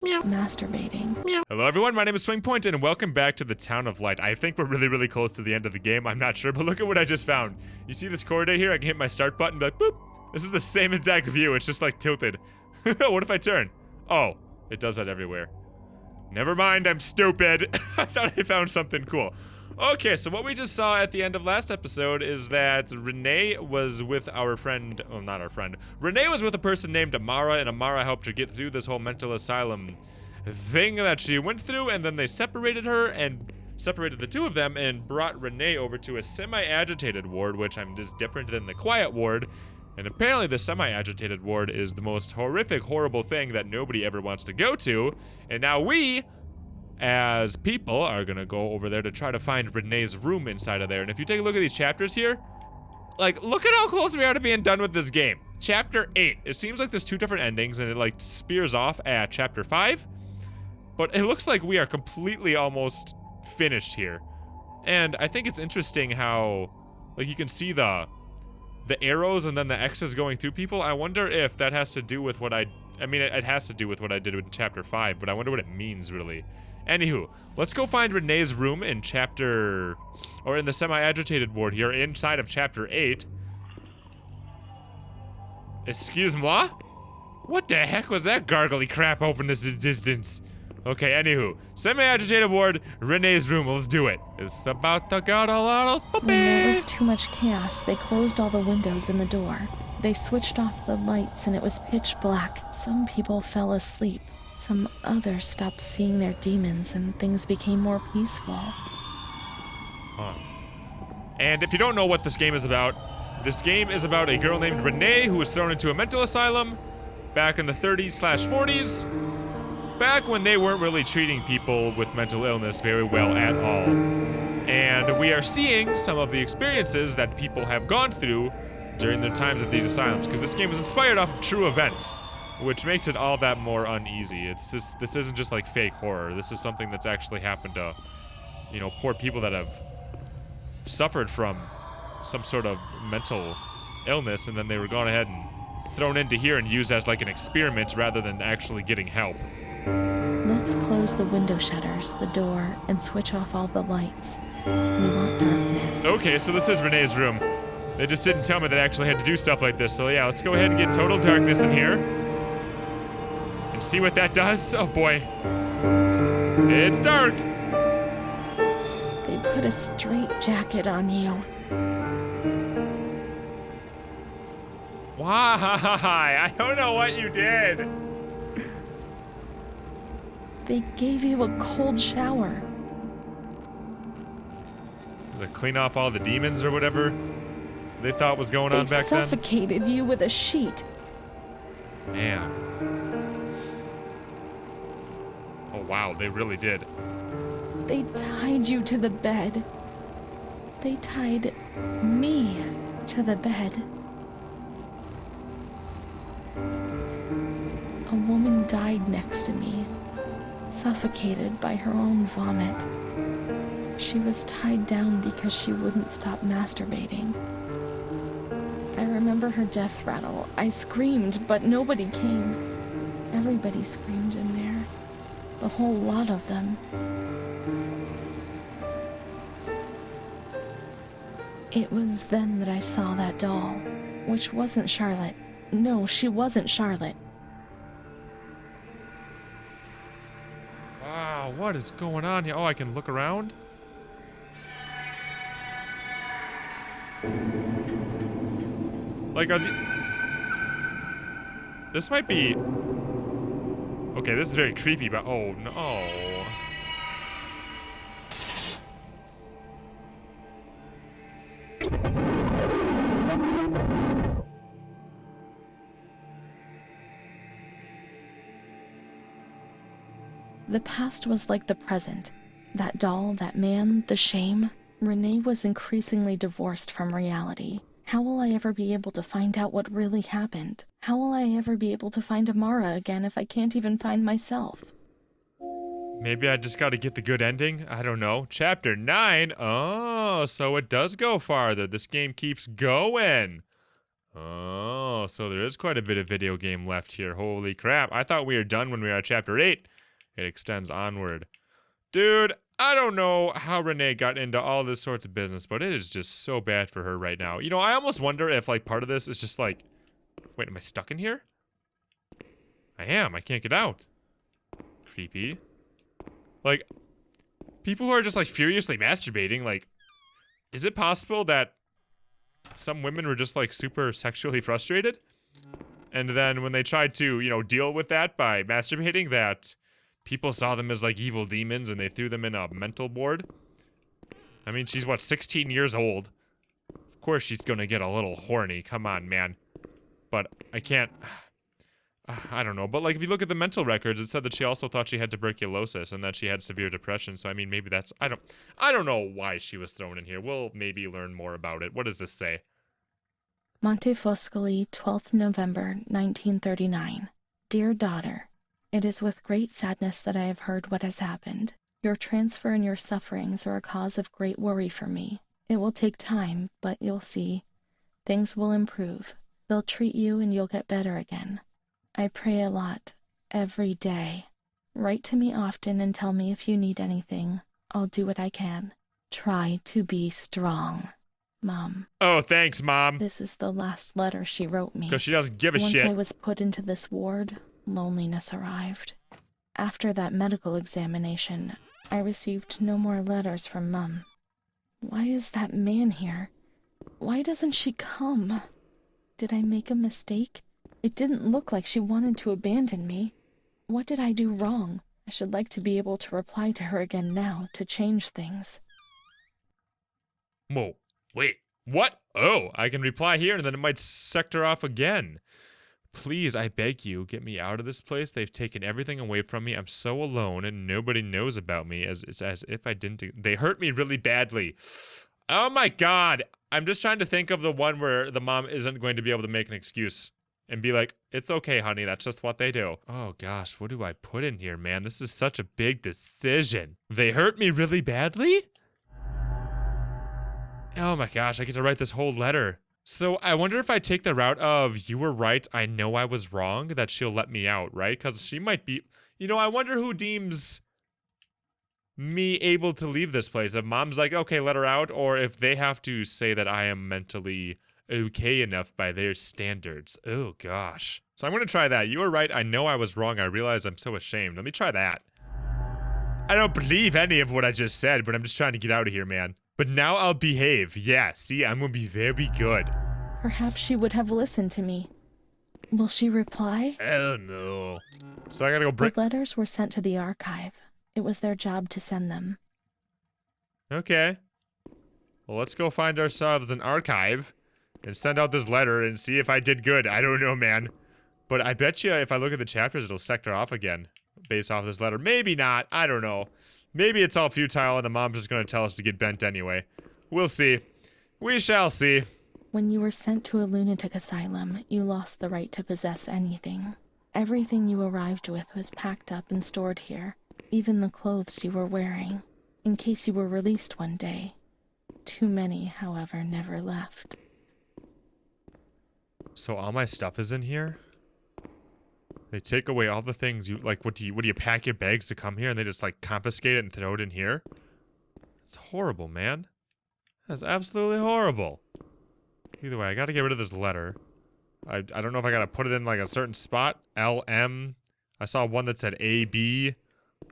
masturbating. Hello everyone, my name is SwingPoynt and welcome back to the Town of Light. I think we're really close to the end of the game, I'm not sure, but look at what I just found. You see this corridor here? I can hit my start button and be like, boop. This is the same exact view, it's just like tilted. What if I turn? Oh, it does that everywhere. Never mind, I'm stupid. I thought I found something cool. Okay, so what we just saw at the end of last episode is that Renee was with our friend, oh, not our friend. Renee was with a person named Amara, and Amara helped her get through this whole mental asylum thing that she went through, and then they separated her and separated the two of them and brought Renee over to a semi-agitated ward, which is different than the quiet ward. And apparently the semi-agitated ward is the most horrific, horrible thing that nobody ever wants to go to. And now we, as people, are gonna go over there to try to find Renee's room inside of there. And if you take a look at these chapters here, like, look at how close we are to being done with this game. Chapter 8. It seems like there's two different endings and it like spears off at chapter 5. But it looks like we are completely almost finished here. And I think it's interesting how, like, you can see the arrows and then the X's going through people. I wonder if that has to do with what I mean, it has to do with what I did in chapter 5, but I wonder what it means, really. Anywho, let's go find Renee's room in in the semi-agitated ward here, inside of chapter 8. Excuse moi? What the heck was that gargly crap over in this distance? Okay, anywho, semi-agitated ward, Renee's room, let's do it. It's about to get a lot of puppy. When there was too much chaos, they closed all the windows in the door. They switched off the lights and it was pitch black. Some people fell asleep. Some others stopped seeing their demons and things became more peaceful. Huh. And if you don't know what this game is about a girl named Renee who was thrown into a mental asylum back in the 30s/40s. Back when they weren't really treating people with mental illness very well at all. And we are seeing some of the experiences that people have gone through during their times at these asylums, because this game was inspired off of true events, which makes it all that more uneasy. This isn't just like fake horror. This is something that's actually happened to, you know, poor people that have suffered from some sort of mental illness, and then they were gone ahead and thrown into here and used as like an experiment rather than actually getting help. Let's close the window shutters, the door, and switch off all the lights. We want darkness. Okay, so this is Renee's room. They just didn't tell me that I actually had to do stuff like this, so yeah, let's go ahead and get total darkness in here. And see what that does. Oh boy. It's dark. They put a straight jacket on you. Why? I don't know what you did. They gave you a cold shower. To clean off all the demons or whatever they thought was going on back then. They suffocated you with a sheet. Man. Oh wow, they really did. They tied you to the bed. They tied me to the bed. A woman died next to me, suffocated by her own vomit. She was tied down because she wouldn't stop masturbating. I remember her death rattle. I screamed, but nobody came. Everybody screamed in there. The whole lot of them. It was then that I saw that doll, which wasn't Charlotte. No, she wasn't Charlotte. Wow, what is going on here? Oh, I can look around? Like, this might be... Okay, this is very creepy, but oh no. The past was like the present. That doll, that man, the shame. Renee was increasingly divorced from reality. How will I ever be able to find out what really happened? How will I ever be able to find Amara again if I can't even find myself? Maybe I just gotta get the good ending? I don't know. Chapter 9? Oh, so it does go farther. This game keeps going. Oh, so there is quite a bit of video game left here. Holy crap. I thought we were done when we were at chapter 8. It extends onward. Dude, I don't know how Renee got into all this sorts of business, but it is just so bad for her right now. You know, I almost wonder if, like, part of this is just like... Wait, am I stuck in here? I am. I can't get out. Creepy. Like, people who are just, like, furiously masturbating, like... Is it possible that some women were just, like, super sexually frustrated? And then when they tried to, you know, deal with that by masturbating, that people saw them as, like, evil demons and they threw them in a mental ward? I mean, she's, what, 16 years old? Of course she's gonna get a little horny. Come on, man. But I can't... I don't know. But, like, if you look at the mental records, it said that she also thought she had tuberculosis and that she had severe depression. So, I mean, maybe that's... I don't know why she was thrown in here. We'll maybe learn more about it. What does this say? Montefoscoli, 12th November, 1939. Dear daughter, it is with great sadness that I have heard what has happened. Your transfer and your sufferings are a cause of great worry for me. It will take time, but you'll see. Things will improve. They'll treat you and you'll get better again. I pray a lot, every day. Write to me often and tell me if you need anything. I'll do what I can. Try to be strong. Mom. Oh, thanks, Mom. This is the last letter she wrote me. Because she doesn't give a shit. Once I was put into this ward, loneliness arrived. After that medical examination, I received no more letters from Mom. Why is that man here? Why doesn't she come? Did I make a mistake? It didn't look like she wanted to abandon me. What did I do wrong? I should like to be able to reply to her again now, to change things. Whoa, wait, what? Oh, I can reply here and then it might sector off again. Please, I beg you, get me out of this place. They've taken everything away from me. I'm so alone and nobody knows about me. It's as if I didn't do... They hurt me really badly. Oh my god. I'm just trying to think of the one where the mom isn't going to be able to make an excuse. And be like, it's okay, honey, that's just what they do. Oh gosh, what do I put in here, man? This is such a big decision. They hurt me really badly? Oh my gosh, I get to write this whole letter. So I wonder if I take the route of, you were right, I know I was wrong, that she'll let me out, right? Because she might be, you know, I wonder who deems me able to leave this place. If Mom's like, okay, let her out, or if they have to say that I am mentally okay enough by their standards. Oh gosh. So I'm gonna try that. You were right, I know I was wrong, I realize I'm so ashamed. Let me try that. I don't believe any of what I just said, but I'm just trying to get out of here, man. But now I'll behave. Yeah, see, I'm gonna be very good. Perhaps she would have listened to me. Will she reply? I don't know. So I gotta go bring... The letters were sent to the archive. It was their job to send them. Okay. Well, let's go find ourselves an archive and send out this letter and see if I did good. I don't know, man. But I bet you if I look at the chapters, it'll sector off again based off this letter. Maybe not. I don't know. Maybe it's all futile and the mom's just going to tell us to get bent anyway. We'll see. We shall see. When you were sent to a lunatic asylum, you lost the right to possess anything. Everything you arrived with was packed up and stored here, even the clothes you were wearing, in case you were released one day. Too many, however, never left. So all my stuff is in here? They take away all the things you, like, what do you pack your bags to come here and they just, like, confiscate it and throw it in here? It's horrible, man. That's absolutely horrible. Either way, I gotta get rid of this letter. I don't know if I gotta put it in, like, a certain spot. LM. I saw one that said AB.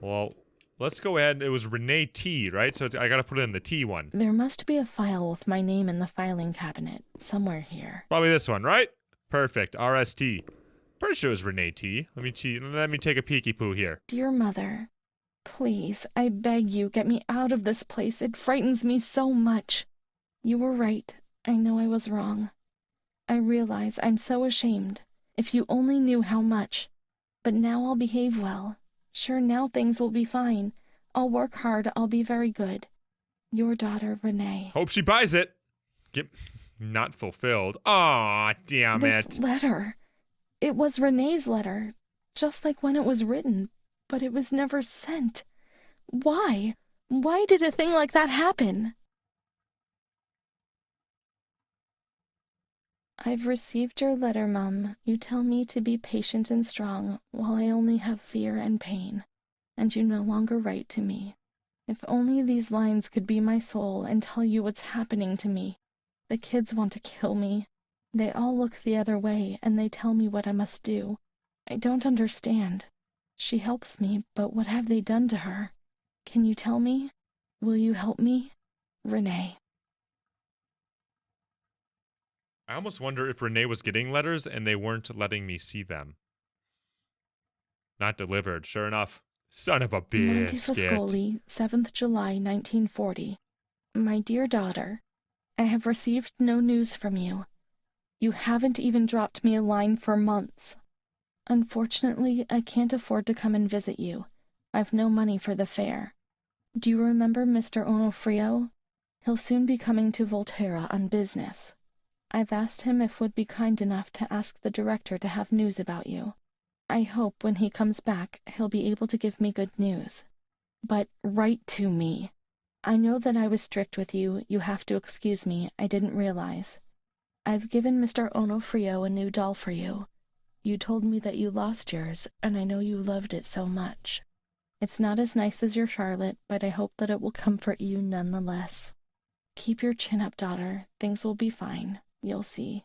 Well, let's go ahead. It was Renee T, right? So I gotta put it in the T one. There must be a file with my name in the filing cabinet, somewhere here. Probably this one, right? Perfect. RST. Pretty sure it was Renee T. Let me take a peeky poo here. Dear Mother, please, I beg you, get me out of this place. It frightens me so much. You were right. I know I was wrong. I realize I'm so ashamed. If you only knew how much. But now I'll behave well. Sure, now things will be fine. I'll work hard. I'll be very good. Your daughter, Renee. Hope she buys it. Not fulfilled. Aw, damn it. This letter. It was Renee's letter, just like when it was written, but it was never sent. Why? Why did a thing like that happen? I've received your letter, Mum. You tell me to be patient and strong, while I only have fear and pain, and you no longer write to me. If only these lines could be my soul and tell you what's happening to me. The kids want to kill me. They all look the other way, and they tell me what I must do. I don't understand. She helps me, but what have they done to her? Can you tell me? Will you help me? Renee. I almost wonder if Renee was getting letters and they weren't letting me see them. Not delivered, sure enough. Son of a biscuit. Montefiascoli, 7th July, 1940. My dear daughter, I have received no news from you. You haven't even dropped me a line for months. Unfortunately, I can't afford to come and visit you. I've no money for the fare. Do you remember Mr. Onofrio? He'll soon be coming to Volterra on business. I've asked him if would be kind enough to ask the director to have news about you. I hope when he comes back, he'll be able to give me good news. But write to me. I know that I was strict with you. You have to excuse me. I didn't realize. I've given Mr. Onofrio a new doll for you. You told me that you lost yours, and I know you loved it so much. It's not as nice as your Charlotte, but I hope that it will comfort you nonetheless. Keep your chin up, daughter. Things will be fine. You'll see.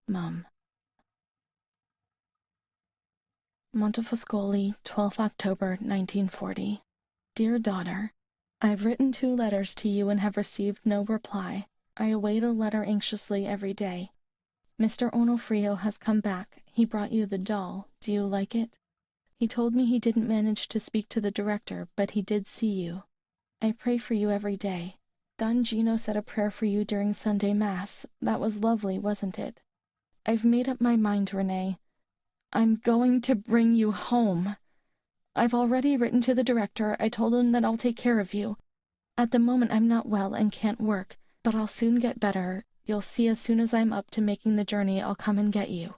Mum. Montefiascoli, 12 October, 1940. Dear daughter, I've written 2 letters to you and have received no reply. I await a letter anxiously every day. Mr. Onofrio has come back. He brought you the doll. Do you like it? He told me he didn't manage to speak to the director, but he did see you. I pray for you every day. Don Gino said a prayer for you during Sunday Mass. That was lovely, wasn't it? I've made up my mind, Renee. I'm going to bring you home. I've already written to the director. I told him that I'll take care of you. At the moment I'm not well and can't work, but I'll soon get better. You'll see as soon as I'm up to making the journey, I'll come and get you.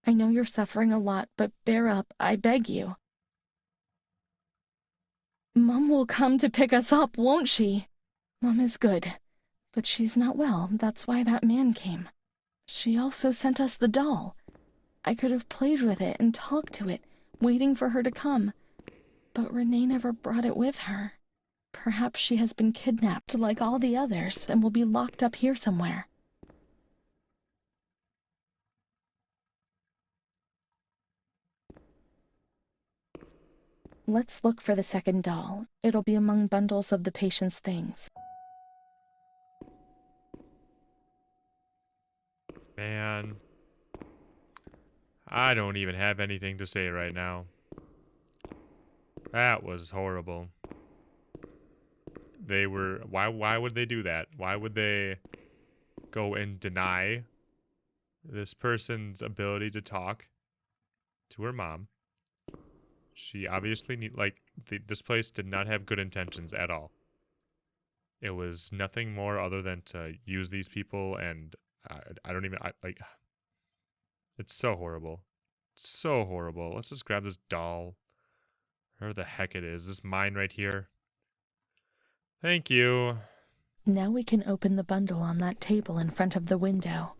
I know you're suffering a lot, but bear up, I beg you. Mum will come to pick us up, won't she? Mum is good, but she's not well. That's why that man came. She also sent us the doll. I could have played with it and talked to it, waiting for her to come. But Renee never brought it with her. Perhaps she has been kidnapped like all the others and will be locked up here somewhere. Let's look for the second doll. It'll be among bundles of the patient's things. Man. I don't even have anything to say right now. That was horrible. They were... Why would they do that? Why would they go and deny this person's ability to talk to her mom? She obviously this place did not have good intentions at all. It was nothing more other than to use these people, and it's so horrible. So horrible. Let's just grab this doll. Whatever the heck it is. Is this mine right here? Thank you. Now we can open the bundle on that table in front of the window.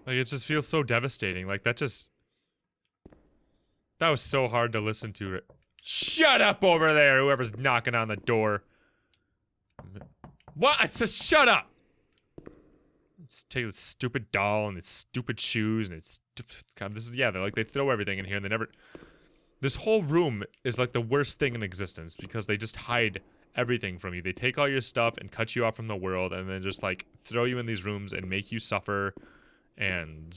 Like, it just feels so devastating. Like, that was so hard to listen to. Shut up over there, whoever's knocking on the door. What? It says shut up! Let's take this stupid doll and its stupid shoes and its... God, this is... Yeah, they throw everything in here and they never... This whole room is like the worst thing in existence because they just hide everything from you. They take all your stuff and cut you off from the world and then just, like, throw you in these rooms and make you suffer. And...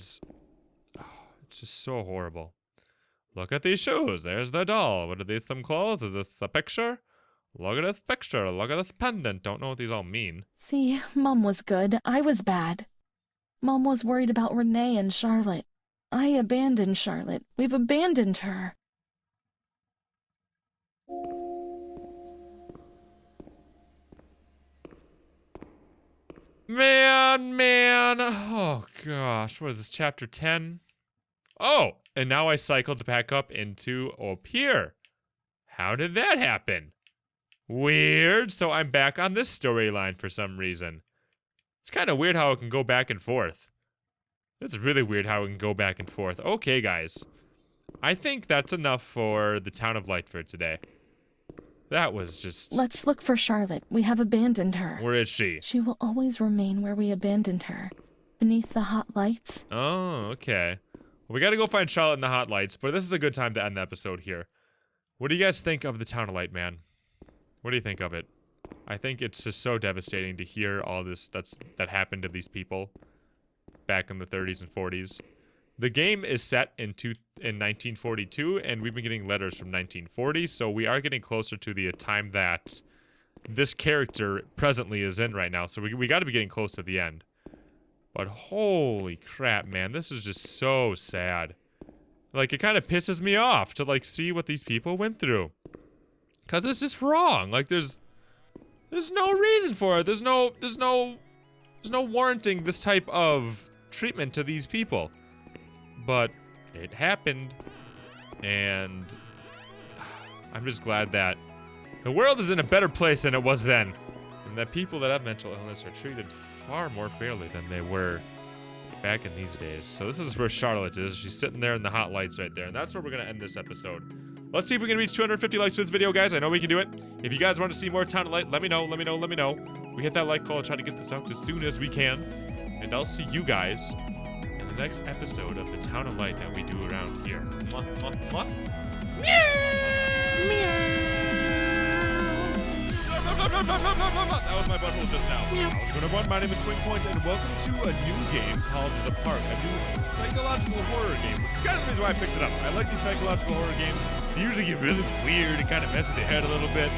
Oh, it's just so horrible. Look at these shoes. There's the doll. What are these, some clothes? Is this a picture? Look at this picture. Look at this pendant. Don't know what these all mean. See, Mom was good. I was bad. Mom was worried about Renee and Charlotte. I abandoned Charlotte. We've abandoned her. Man. Oh, gosh. What is this, chapter 10? Oh, and now I cycled back up into up here. How did that happen? Weird. So I'm back on this storyline for some reason. It's kind of weird how it can go back and forth. It's really weird how we can go back and forth. Okay, guys. I think that's enough for the town of Lightford today. That was just... Let's look for Charlotte. We have abandoned her. Where is she? She will always remain where we abandoned her. Beneath the hot lights. Oh, okay. Well, we gotta go find Charlotte in the hot lights, but this is a good time to end the episode here. What do you guys think of the town of Light, man? What do you think of it? I think it's just so devastating to hear all this that happened to these people back in the 30s and 40s. The game is set in 1942, and we've been getting letters from 1940, so we are getting closer to the time that this character presently is in right now, so we got to be getting close to the end. But holy crap, man, this is just so sad. Like, it kind of pisses me off to, like, see what these people went through. Because it's just wrong. Like, there's no reason for it. There's no warranting this type of treatment to these people. But it happened, and I'm just glad that the world is in a better place than it was then, and that people that have mental illness are treated far more fairly than they were back in these days. So this is where Charlotte is. She's sitting there in the hot lights right there, and that's where we're gonna end this episode. Let's see if we can reach 250 likes for this video, guys. I know we can do it. If you guys want to see more Town of Light, let me know. We hit that like goal. I'll try to get this out as soon as we can, and I'll see you guys the next episode of the Town of Light that we do around here. Mwah, mwah, mwah. That was my butthole just now. How's it going, everyone? My name is SwingPoynt, and welcome to a new game called The Park, a new psychological horror game, which is kind of the reason why I picked it up. I like these psychological horror games. They usually get really weird and kind of mess with your head a little bit.